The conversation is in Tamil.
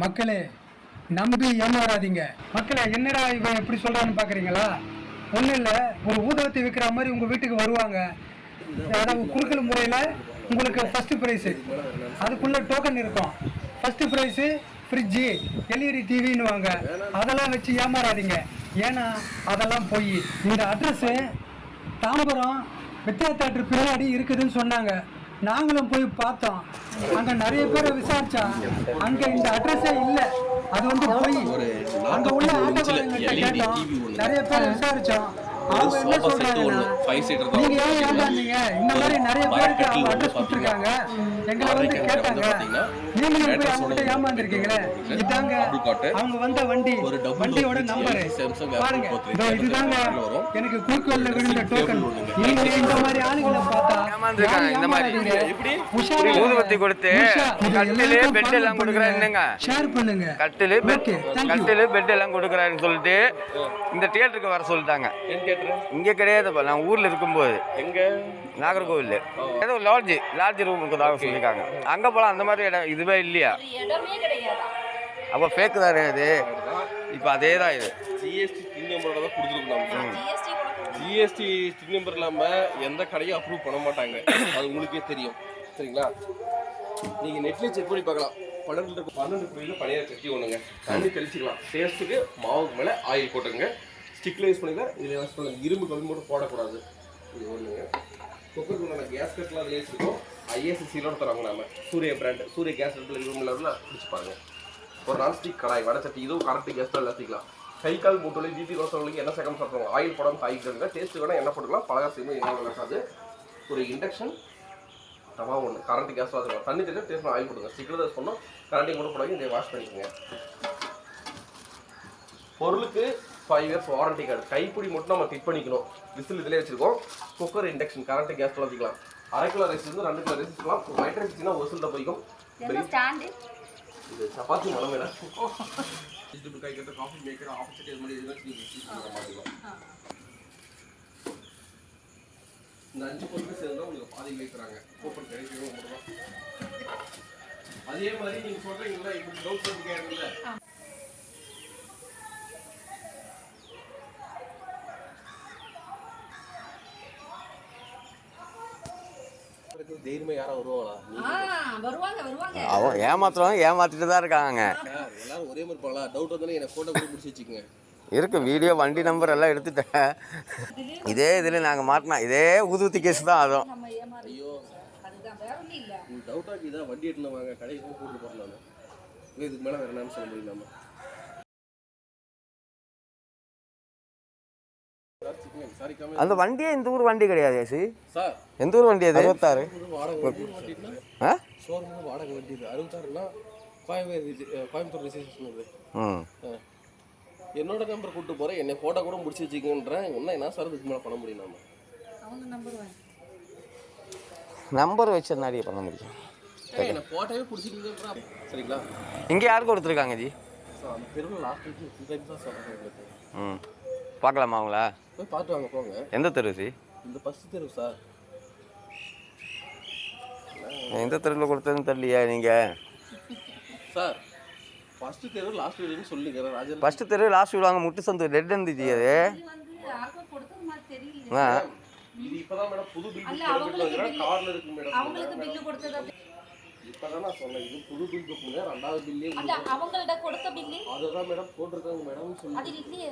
மக்களே நம்பி ஏமாறாதீங்க. மக்களே என்னடா இவன் எப்படி சொல்கிறான்னு பார்க்குறீங்களா? ஒன்றும் இல்லை, ஒரு ஊதவத்தி விற்கிற மாதிரி உங்கள் வீட்டுக்கு வருவாங்க. அதாவது குறுக்கல் முறையில் உங்களுக்கு ஃபஸ்ட்டு ப்ரைஸு, அதுக்குள்ளே டோக்கன் இருக்கும். ஃபஸ்ட்டு ப்ரைஸு ஃப்ரிட்ஜு, எல்இடி டிவின்னு வாங்க. அதெல்லாம் வச்சு ஏமாறாதீங்க, ஏன்னா அதெல்லாம் போய். இந்த அட்ரஸ்ஸு தாம்பரம் வித்யா தேட்டர் பின்னாடி இருக்குதுன்னு சொன்னாங்க. நாங்களும் போய் பார்த்தோம். அங்கே நிறைய பேரை விசாரிச்சா அங்கே இந்த அட்ரஸே இல்லை, அது வந்து போய். அங்கே உள்ள ஆட்டோக்காரங்கிட்ட கேட்டோம், நிறைய பேரை விசாரித்தோம். அவங்க என்ன சொல்றாங்கன்னா, நீங்க ஏன் ஏமாந்தீங்க, இந்த மாதிரி நிறைய பேருக்கு அவங்க அட்ரஸ் கொடுத்துருக்காங்க, எங்களை வந்து கேட்டாங்க, நீங்களும் போய் அவங்ககிட்ட ஏமாந்துருக்கீங்களே. இதாங்க அவங்க வந்த வண்டியோட நம்பரு பாருங்க. இதுதாங்க எனக்கு குறுக்கோல்ல விழுந்த டோக்கன். நீங்க இந்த மாதிரி ஆளுகளை பார்த்தா இந்த மாதிரி ஊதுபத்தி கொடுத்து கட்டிலு பெட் எல்லாம் கொடுக்குறாங்க. ஷேர் பண்ணுங்க. கட்டிலு பெட் எல்லாம் கொடுக்குறாருன்னு சொல்லிட்டு இந்த தியேட்டருக்கு வர சொல்லிட்டாங்க. இங்க கிடையாதுப்பா, நான் ஊர்ல இருக்கும்போது எங்க நாகர்கோவில் ஏதோ லாட்ஜ் ரூம் இருக்குதாக சொல்லியிருக்காங்க. அங்க போலாம், அந்த மாதிரி இடம் இதுவே இல்லையா? அப்போ ஃபேக்கு தானே அது. இப்போ அதே தான் இது. ஜிஎஸ்டி டின் நம்பரோட தான் கொடுத்துருக்கோம். ஜிஎஸ்டி டின் நம்பர் இல்லாமல் எந்த கடையும் அப்ரூவ் பண்ண மாட்டாங்க, அது உங்களுக்கே தெரியும். சரிங்களா? நீங்கள் நெட்லேயே செக் பண்ணி பார்க்கலாம். 12 கோயிலில் பனியார் கட்டி ஒன்றுங்க, தண்ணி தெளிச்சிக்கலாம். டேஸ்ட்டுக்கு மாவுக்கு மேலே ஆயில் போட்டுங்க. ஸ்டிக்கில் யூஸ் பண்ணிக்கலாம். இதில் யூஸ் பண்ணலாம். இரும்பு கல் மட்டும் போடக்கூடாது. இது ஒன்றுங்க. குக்கருக்கு உண்டான கேஸ் கட்டெலாம் அதிலே வச்சுருக்கோம். ஐஎஸ்சிசியோட தராங்க. நாம சூரிய பிராண்ட், சூரிய கேஸ் கட்டில் இரும்பு லெவலில் பிடிச்சி பாருங்கள். ஒரு நான்ஸ்டிக் கடாய், வடச்சட்டி, இதுவும் கரெக்டு கேஸ் தான் எல்லாத்திக்கலாம். கை கால் மூட்டோலி ஜிபி ரோசவங்களுக்கு என்ன செகண்ட் சாப்பிடுவாங்க. ஆயில் போடாமல் காய்க்கிறதுங்க. டேஸ்ட்டு வேணால் என்ன போட்டுக்கலாம். பலகார செய்யும்போது என்ன நடக்காது. ஒரு இண்டக்ஷன் தவா ஒன்று, கரண்ட் கேஸ் வச்சுக்கலாம். தண்ணி தெரியும், டேஸ்ட் ஆயில் போட்டுங்க. ஸ்டிக்கில் தான் சொன்னோம், கரண்ட்டையும் கூட போடாங்க. இதை வாஷ் பண்ணிக்கோங்க. பொருளுக்கு 5 years வாரண்டி கார்டு. கைப்பிடி மட்டும் நம்ம ஃபிட் பண்ணிக்கணும். விசில் இதிலே வச்சுருக்கோம். குக்கர், இண்டக்ஷன், கரண்ட்டு கேஸ் வச்சுக்கலாம். 1/2 கிலோ ரைஸ் வந்து 2 கிலோ ரைஸ் வச்சுக்கலாம். ஒயிட் ரைஸ் வச்சுன்னா ஒரு சில போய்க்கும். இது சப்பாத்தி மலம் வேணா வெஜிடபிள் காய்கறி, காஃபி மேக்கர், ஆப்போசிட் இது மாதிரி இதெல்லாம் மாற்றிக்கலாம். இந்த 5 பொருட்கள் சேர்ந்து உங்களுக்கு பாதி வைக்கிறாங்க. கூப்பன் கிடைக்கும். அதே மாதிரி நீங்கள் சொல்கிறீங்களா, இப்படி டவுட் பண்ணி கேட்குறீங்களா? தைரியமா யாரும் வருவாங்களா? அவன் ஏமாத்திட்டு தான் இருக்காங்க. எல்லாரும் ஒரே மாதிரி போகலாம். டவுட் வந்தாலும் எனக்கு ஃபோட்டோ கூட பிடிச்சி வச்சுக்கோங்க. இருக்கு வீடியோ, வண்டி நம்பர் எல்லாம் எடுத்துட்டேன். இதே இதில் நாங்கள் மாட்டினா இதே ஊதுவத்தி கேஸ் தான். அதுவும் ஐயோ உங்களுக்கு டவுட்டாக இதான் வண்டி எடுத்துன்னு வாங்க, கடைக்கு கூப்பிட்டு போகிறேன். நான் இதுக்கு மேலே வேறு என்னன்னு சொல்ல முடியும். நம்ம அந்த வண்டியே இந்த ஊர் வண்டி கிடையாது சார். எந்த ஊர் வண்டி அது? 66 ஷோரூம் வாடகை வண்டி. 66னா கோயம்புத்தூர் ரிஜிஸ்ட்ரேஷன் இது. என்னோட நம்பர் கூப்பிட்டு போகிறேன். என்னை ஃபோட்டோ கூட முடிச்சு வச்சுக்கன்றேன். இன்னும் என்ன சார் இதுக்கு மேலே பண்ண முடியும்? நம்பர் வச்சு நிறைய பண்ண முடியும். என்ன ஃபோட்டோவே பிடிச்சிருக்கா? சரிங்களா? இங்கே யாருக்கு கொடுத்துருக்காங்க ஜி? அந்த தெருவில் லாஸ்ட் டைம் தான் சொல்கிறேன். பார்க்கலாமா அவங்கள? போய் பார்த்து வாங்க போங்க. எந்த தெரு சி? இந்த ஃபஸ்ட்டு தெரு சார். எந்த தெருவில் கொடுத்ததுன்னு தெரியலையா நீங்கள்? சார் ஃபஸ்ட்டு தெரு லாஸ்ட் வீடுன்னு சொல்லிக்கிறேன். ராஜன் ஃபஸ்ட்டு தெரு லாஸ்ட் வீடு. வாங்க முட்டு சந்து ரெட் இருந்துச்சு அது. இது இப்போதான் மேடம் புது பில் கார்ல இருக்கு மேடம். அவங்களுக்கு பில் கொடுத்தது இப்போதான் நான் சொன்னேன். இது புது பில் புக்குங்க. 2வது பில்லே அவங்கள்ட்ட கொடுத்த பில் அதுதான் மேடம் போட்டிருக்காங்க மேடம் சொல்லி. அது இல்லையே.